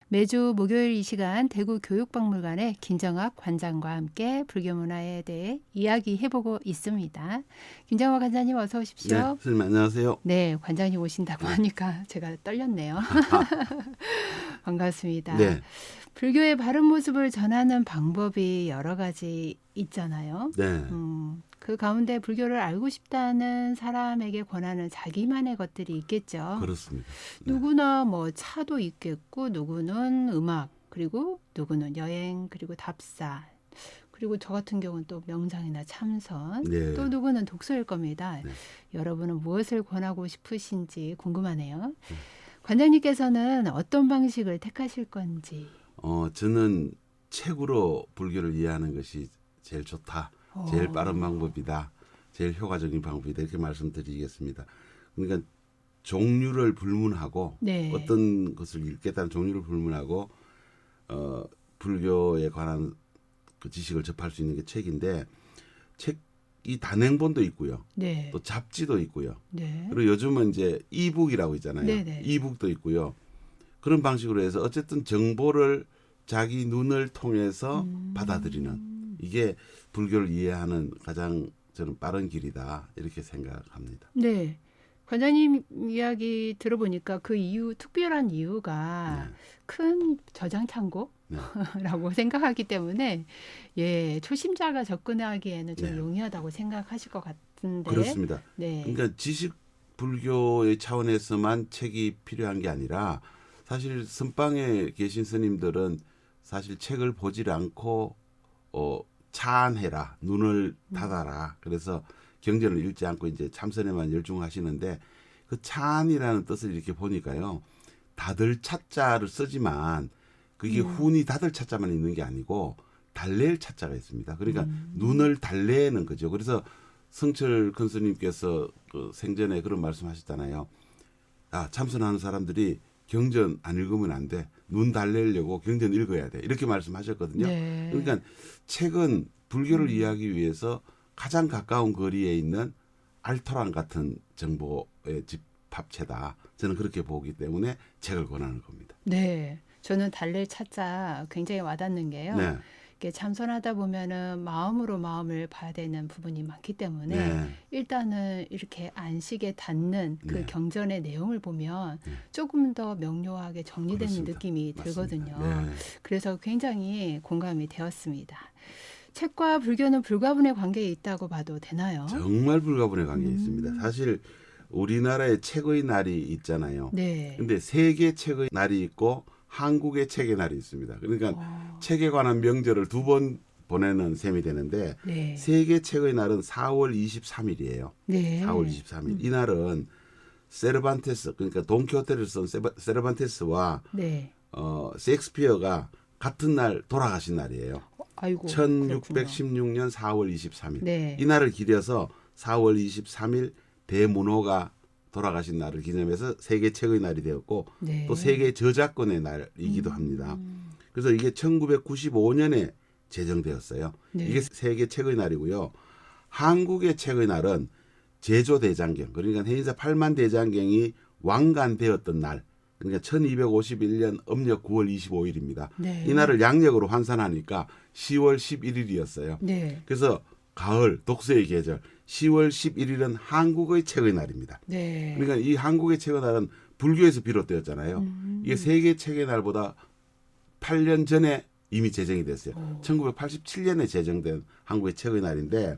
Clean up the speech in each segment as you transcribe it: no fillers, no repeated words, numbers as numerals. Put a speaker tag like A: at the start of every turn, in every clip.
A: 매주 목요일 이 시간 대구 교육박물관의 김정학 관장과 함께 불교 문화에 대해 이야기해보고 있습니다. 김정학 관장님 어서 오십시오.
B: 네, 선생님 안녕하세요.
A: 네, 관장님 오신다고 하니까 제가 떨렸네요. 반갑습니다.
B: 네,
A: 불교의 바른 모습을 전하는 방법이 여러 가지 있잖아요.
B: 네,
A: 그 가운데 불교를 알고 싶다는 사람에게 권하는 자기만의 것들이 있겠죠.
B: 그렇습니다. 네.
A: 누구나 뭐 차도 있겠고, 누구는 음악, 그리고 누구는 여행, 그리고 답사, 그리고 저 같은 경우는 또 명상이나 참선,
B: 네.
A: 또 누구는 독서일 겁니다.
B: 네.
A: 여러분은 무엇을 권하고 싶으신지 궁금하네요. 관장님께서는 어떤 방식을 택하실 건지.
B: 저는 책으로 불교를 이해하는 것이 제일 좋다, 제일 빠른 방법이다, 제일 효과적인 방법이다 이렇게 말씀드리겠습니다. 그러니까 종류를 불문하고
A: 네.
B: 어떤 것을 읽겠다는 종류를 불문하고 불교에 관한 그 지식을 접할 수 있는 게 책인데 책이 단행본도 있고요.
A: 네.
B: 또 잡지도 있고요.
A: 네.
B: 그리고 요즘은 이제 이북이라고 있잖아요.
A: 네네.
B: 이북도 있고요. 그런 방식으로 해서 어쨌든 정보를 자기 눈을 통해서 받아들이는 이게 불교를 이해하는 가장 저는 빠른 길이다 이렇게 생각합니다.
A: 네. 관장님 이야기 들어보니까 그 이유, 특별한 이유가
B: 네.
A: 큰 저장 창고라고 생각하기 때문에 예, 초심자가 접근하기에는 좀
B: 네.
A: 용이하다고 생각하실 것 같은데.
B: 그렇습니다.
A: 네.
B: 그러니까 지식 불교의 차원에서만 책이 필요한 게 아니라 사실 선방에 계신 스님들은 사실 책을 보질 않고 차안해라, 눈을 닫아라. 그래서 경전을 읽지 않고 이제 참선에만 열중하시는데 그 차안이라는 뜻을 이렇게 보니까요. 닫을 차자를 쓰지만 그게 훈이 닫을 차자만 있는 게 아니고 달랠 차자가 있습니다. 그러니까 눈을 달래는 거죠. 그래서 성철 큰 스님께서 그 생전에 그런 말씀하셨잖아요. 참선하는 사람들이 경전 안 읽으면 안 돼. 눈 달래려고 경전 읽어야 돼. 이렇게 말씀하셨거든요.
A: 네.
B: 그러니까 책은 불교를 이해하기 위해서 가장 가까운 거리에 있는 알토란 같은 정보의 집합체다. 저는 그렇게 보기 때문에 책을 권하는 겁니다.
A: 네. 저는 달랠 차자 굉장히 와닿는 게요.
B: 네.
A: 이렇게 참선하다 보면은 마음으로 마음을 봐야 되는 부분이 많기 때문에
B: 네.
A: 일단은 이렇게 안식에 닿는 그
B: 네.
A: 경전의 내용을 보면 조금 더 명료하게 정리되는
B: 그렇습니다.
A: 느낌이
B: 맞습니다.
A: 들거든요.
B: 네.
A: 그래서 굉장히 공감이 되었습니다. 책과 불교는 불가분의 관계에 있다고 봐도 되나요?
B: 정말 불가분의 관계에 있습니다. 사실 우리나라에 책의 날이 있잖아요.
A: 네.
B: 근데 세계 책의 날이 있고 한국의 책의 날이 있습니다. 그러니까 책에 관한 명절을 두 번 보내는 셈이 되는데
A: 네.
B: 세계 책의 날은 4월 23일이에요.
A: 네.
B: 4월 23일. 이 날은 세르반테스 그러니까 돈키호테를 쓴 세르반테스와
A: 네.
B: 셰익스피어가 같은 날 돌아가신 날이에요.
A: 아이고.
B: 1616년 4월 23일.
A: 네.
B: 이 날을 기려서 4월 23일 대문호가 돌아가신 날을 기념해서 세계 책의 날이 되었고
A: 네.
B: 또 세계 저작권의 날이기도 합니다. 그래서 이게 1995년에 제정되었어요.
A: 네.
B: 이게 세계 책의 날이고요. 한국의 책의 날은 제조대장경 그러니까 해인사 8만 대장경이 왕관되었던 날 그러니까 1251년 음력 9월 25일입니다.
A: 네.
B: 이 날을 양력으로 환산하니까 10월 11일이었어요.
A: 네.
B: 그래서 가을 독서의 계절 10월 11일은 한국의 책의 날입니다.
A: 네.
B: 그러니까 이 한국의 책의 날은 불교에서 비롯되었잖아요. 이게 세계 책의 날보다 8년 전에 이미 제정이 됐어요. 1987년에 제정된 한국의 책의 날인데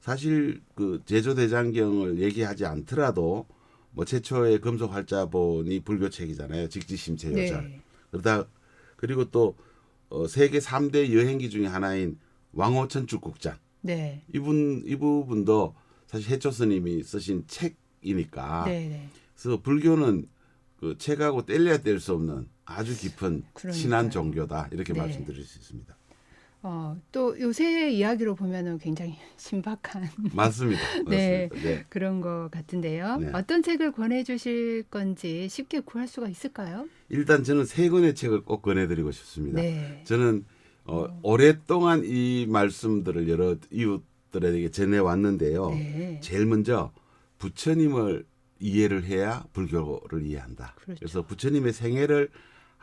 B: 사실 그 제조대장경을 얘기하지 않더라도 뭐 최초의 금속 활자본이 불교책이잖아요. 직지심체요절.
A: 네.
B: 그리고 또 세계 3대 여행기 중에 하나인 왕호천 축국장.
A: 네.
B: 이 부분도 사실 해초 스님이 쓰신 책이니까.
A: 네. 네.
B: 그래서 불교는 그 책하고 뗄래야 뗄 수 없는 아주 깊은
A: 그러니까요.
B: 신한 종교다 이렇게
A: 네.
B: 말씀드릴 수 있습니다.
A: 또 요새 이야기로 보면은 굉장히 신박한
B: 맞습니다.
A: 네,
B: 맞습니다. 네.
A: 그런 것 같은데요.
B: 네.
A: 어떤 책을 권해주실 건지 쉽게 구할 수가 있을까요?
B: 일단 저는 세 권의 책을 꼭 권해드리고 싶습니다.
A: 네.
B: 저는 오랫동안 이 말씀들을 여러 이웃들에게 전해왔는데요.
A: 네.
B: 제일 먼저 부처님을 이해를 해야 불교를 이해한다.
A: 그렇죠.
B: 그래서 부처님의 생애를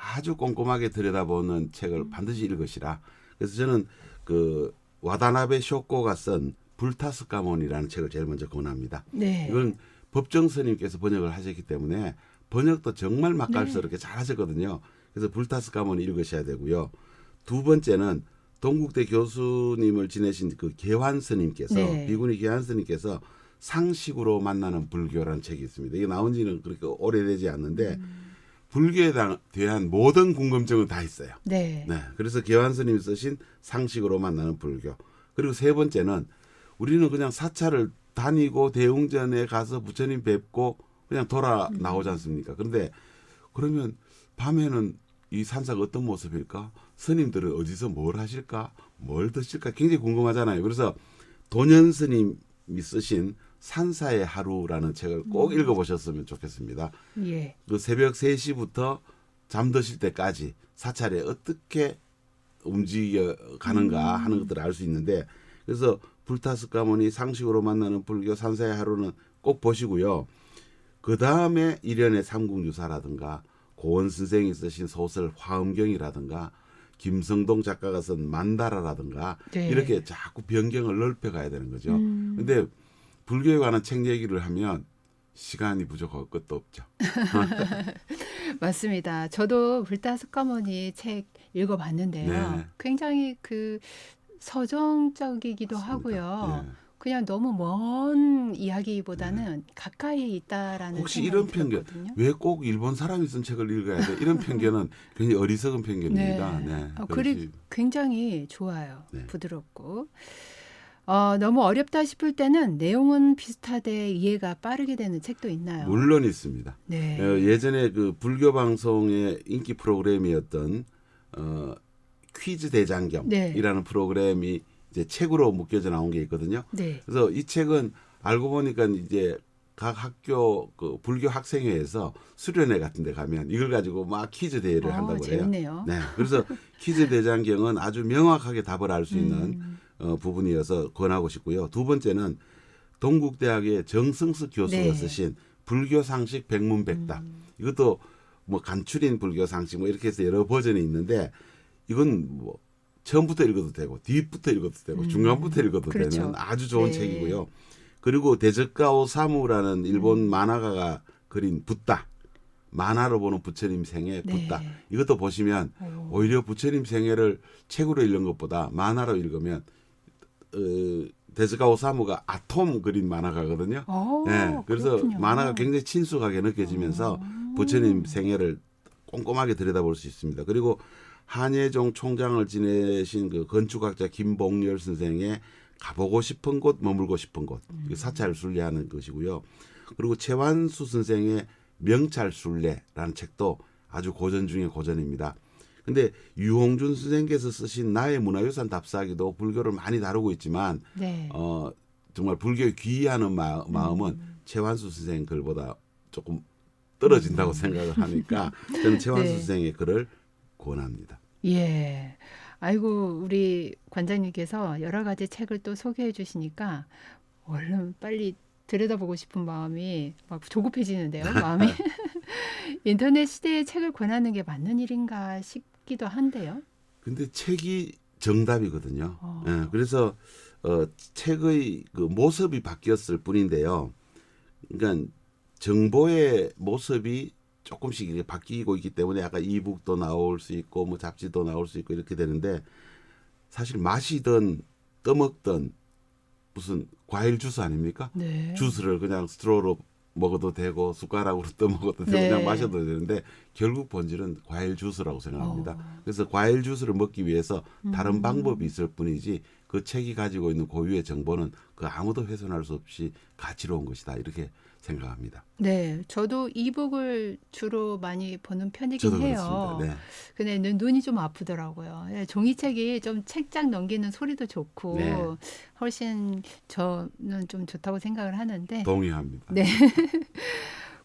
B: 아주 꼼꼼하게 들여다보는 책을 반드시 읽으시라. 그래서 저는 그 와다나베 쇼코가 쓴 불타스카몬이라는 책을 제일 먼저 권합니다.
A: 네.
B: 이건 법정 스님께서 번역을 하셨기 때문에 번역도 정말 맛깔스럽게
A: 네.
B: 잘 하셨거든요. 그래서 불타스카몬을 읽으셔야 되고요. 두 번째는 동국대 교수님을 지내신 그 개환 스님께서
A: 네.
B: 비구니 개환 스님께서 상식으로 만나는 불교라는 책이 있습니다. 이게 나온 지는 그렇게 오래되지 않는데 불교에 대한 모든 궁금증은 다 있어요.
A: 네.
B: 네. 그래서 개환 스님이 쓰신 상식으로 만나는 불교. 그리고 세 번째는 우리는 그냥 사찰을 다니고 대웅전에 가서 부처님 뵙고 그냥 돌아 나오지 않습니까? 그런데 그러면 밤에는 이 산사가 어떤 모습일까? 스님들은 어디서 뭘 하실까? 뭘 드실까? 굉장히 궁금하잖아요. 그래서 도년 스님이 쓰신 산사의 하루라는 책을 꼭 읽어보셨으면 좋겠습니다.
A: 예.
B: 그 새벽 3시부터 잠드실 때까지 사찰에 어떻게 움직여 가는가 하는 것들을 알 수 있는데 그래서 불타스카모니 상식으로 만나는 불교 산사의 하루는 꼭 보시고요. 그 다음에 일연의 삼국유사라든가 고원 선생이 쓰신 소설 화엄경이라든가 김성동 작가가 쓴 만다라라든가
A: 네.
B: 이렇게 자꾸 변경을 넓혀가야 되는 거죠. 근데 불교에 관한 책 얘기를 하면 시간이 부족할 것도 없죠.
A: 맞습니다. 저도 불타스카모니 책 읽어봤는데요.
B: 네.
A: 굉장히 그 서정적이기도
B: 맞습니다.
A: 하고요.
B: 네.
A: 그냥 너무 먼 이야기보다는 가까이 있다라는
B: 혹시
A: 생각이
B: 이런 편견,
A: 들었거든요.
B: 왜 꼭 일본 사람이 쓴 책을 읽어야 돼? 이런 편견은 굉장히 어리석은 편견입니다.
A: 네.
B: 네.
A: 글이
B: 그렇지.
A: 굉장히 좋아요.
B: 네.
A: 부드럽고. 너무 어렵다 싶을 때는 내용은 비슷하되 이해가 빠르게 되는 책도 있나요?
B: 물론 있습니다.
A: 네.
B: 예전에 그 불교 방송의 인기 프로그램이었던 퀴즈 대장경이라는
A: 네.
B: 프로그램이 이제 책으로 묶여져 나온 게 있거든요.
A: 네.
B: 그래서 이 책은 알고 보니까 이제 각 학교 그 불교 학생회에서 수련회 같은 데 가면 이걸 가지고 막 퀴즈 대회를 한다고 해요.
A: 재밌네요.
B: 네. 그래서 퀴즈 대장경은 아주 명확하게 답을 알 수 있는 부분이어서 권하고 싶고요. 두 번째는 동국대학의 정승수 교수가
A: 네.
B: 쓰신 불교 상식 백문백답. 이것도 뭐 간추린 불교 상식 뭐 이렇게 해서 여러 버전이 있는데 이건 뭐 처음부터 읽어도 되고 뒤부터 읽어도 되고 중간부터 읽어도
A: 그렇죠.
B: 되는 아주 좋은
A: 네.
B: 책이고요. 그리고 데즈카 오사무라는 일본 만화가가 그린 붓다. 만화로 보는 부처님 생애
A: 네.
B: 붓다. 이것도 보시면
A: 오.
B: 오히려 부처님 생애를 책으로 읽는 것보다 만화로 읽으면 데즈카 오사무가 아톰 그린 만화가거든요. 네, 그래서
A: 그렇군요.
B: 만화가 굉장히 친숙하게 느껴지면서 부처님 생애를 꼼꼼하게 들여다볼 수 있습니다. 그리고 한예종 총장을 지내신 그 건축학자 김봉렬 선생의 가보고 싶은 곳, 머물고 싶은 곳, 사찰 순례하는 것이고요. 그리고 최완수 선생의 명찰순례라는 책도 아주 고전 중에 고전입니다. 근데 유홍준 선생께서 쓰신 나의 문화유산 답사기도 불교를 많이 다루고 있지만
A: 네.
B: 정말 불교에 귀의하는 마음은 최완수 선생 글보다 조금 떨어진다고 생각을 하니까 저는 최완수
A: 네.
B: 선생의 글을 권합니다.
A: 예. 아이고, 우리 관장님께서 여러 가지 책을 또 소개해 주시니까 얼른 빨리 들여다보고 싶은 마음이 막 조급해지는데요, 마음이. 인터넷 시대에 책을 권하는 게 맞는 일인가 싶기도 한데요.
B: 근데 책이 정답이거든요.
A: 어.
B: 예, 그래서 책의 그 모습이 바뀌었을 뿐인데요. 그러니까 정보의 모습이 조금씩 이렇게 바뀌고 있기 때문에 아까 이북도 나올 수 있고 뭐 잡지도 나올 수 있고 이렇게 되는데 사실 마시던 떠먹던 무슨 과일 주스 아닙니까?
A: 네.
B: 주스를 그냥 스트로로 먹어도 되고 숟가락으로 떠먹어도 되고
A: 네.
B: 그냥 마셔도 되는데 결국 본질은 과일 주스라고 생각합니다. 그래서 과일 주스를 먹기 위해서 다른 방법이 있을 뿐이지 그 책이 가지고 있는 고유의 정보는 그 아무도 훼손할 수 없이 가치로운 것이다 이렇게 생각합니다.
A: 네, 저도 이북을 주로 많이 보는 편이긴
B: 저도
A: 해요.
B: 그렇습니다. 네.
A: 근데 눈이 좀 아프더라고요. 예, 종이책이 좀 책장 넘기는 소리도 좋고
B: 네.
A: 훨씬 저는 좀 좋다고 생각을 하는데
B: 동의합니다.
A: 네.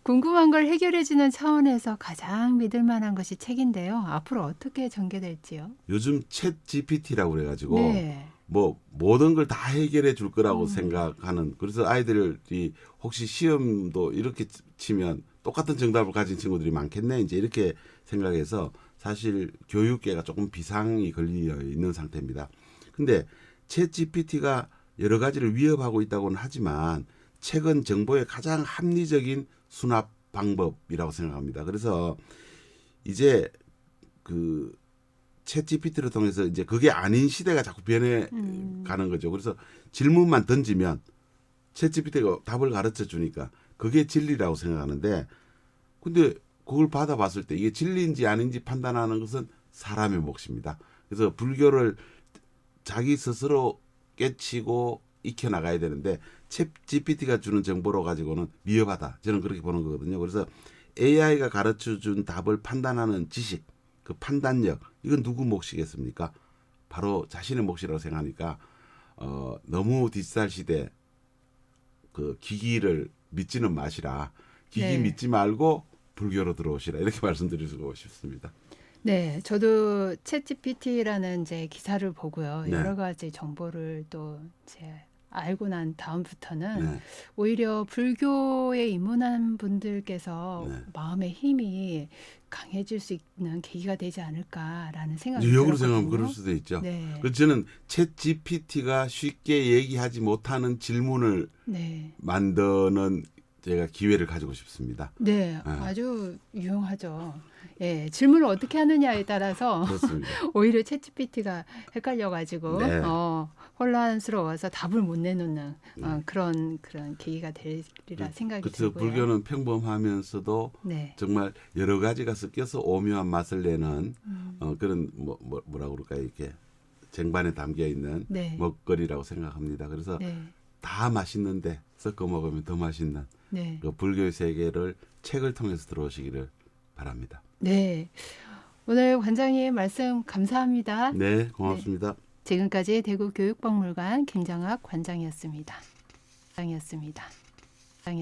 A: 궁금한 걸 해결해주는 차원에서 가장 믿을 만한 것이 책인데요. 앞으로 어떻게 전개될지요?
B: 요즘 챗 GPT라고 그래가지고
A: 네.
B: 뭐 모든 걸 다 해결해 줄 거라고 생각하는 그래서 아이들이 혹시 시험도 이렇게 치면 똑같은 정답을 가진 친구들이 많겠네 이제 이렇게 생각해서 사실 교육계가 조금 비상이 걸려 있는 상태입니다. 근데 챗 GPT가 여러 가지를 위협하고 있다고는 하지만 책은 정보의 가장 합리적인 수납 방법이라고 생각합니다. 그래서 이제 그 챗 GPT를 통해서 이제 그게 아닌 시대가 자꾸 변해 가는 거죠. 그래서 질문만 던지면 챗 GPT가 답을 가르쳐 주니까 그게 진리라고 생각하는데, 근데 그걸 받아봤을 때 이게 진리인지 아닌지 판단하는 것은 사람의 몫입니다. 그래서 불교를 자기 스스로 깨치고 익혀 나가야 되는데 챗 GPT가 주는 정보로 가지고는 위협하다. 저는 그렇게 보는 거거든요. 그래서 AI가 가르쳐 준 답을 판단하는 지식, 그 판단력, 이건 누구 몫이겠습니까? 바로 자신의 몫이라고 생각하니까 너무 디지털 시대 그 기기를 믿지는 마시라. 기기
A: 네.
B: 믿지 말고 불교로 들어오시라. 이렇게 말씀드리고 싶습니다.
A: 네, 저도 챗GPT라는 이제 기사를 보고요.
B: 네.
A: 여러 가지 정보를 또 이제 알고 난 다음부터는
B: 네.
A: 오히려 불교에 입문한 분들께서
B: 네.
A: 마음의 힘이 강해질 수 있는 계기가 되지 않을까라는 생각이
B: 역으로 생각하면 그럴
A: 들었거든요.
B: 수도 있죠.
A: 네,
B: 그래서 저는 챗 GPT가 쉽게 얘기하지 못하는 질문을
A: 네,
B: 만드는 제가 기회를 가지고 싶습니다.
A: 네, 아주 유용하죠. 예, 질문을 어떻게 하느냐에 따라서
B: 그렇습니다.
A: 오히려 챗GPT가 헷갈려가지고
B: 네.
A: 혼란스러워서 답을 못 내놓는 그런 계기가 되리라 생각이
B: 그래서
A: 들고요.
B: 불교는 평범하면서도
A: 네,
B: 정말 여러 가지가 섞여서 오묘한 맛을 내는 그런 뭐라고 그럴까요? 이렇게 쟁반에 담겨 있는
A: 네,
B: 먹거리라고 생각합니다. 그래서
A: 네,
B: 다 맛있는데 섞어 먹으면 더 맛있는
A: 네,
B: 그 불교의 세계를 책을 통해서 들어오시기를 바랍니다.
A: 네. 오늘 관장님 말씀 감사합니다.
B: 네, 고맙습니다.
A: 지금까지 대구교육박물관 김정학 관장이었습니다.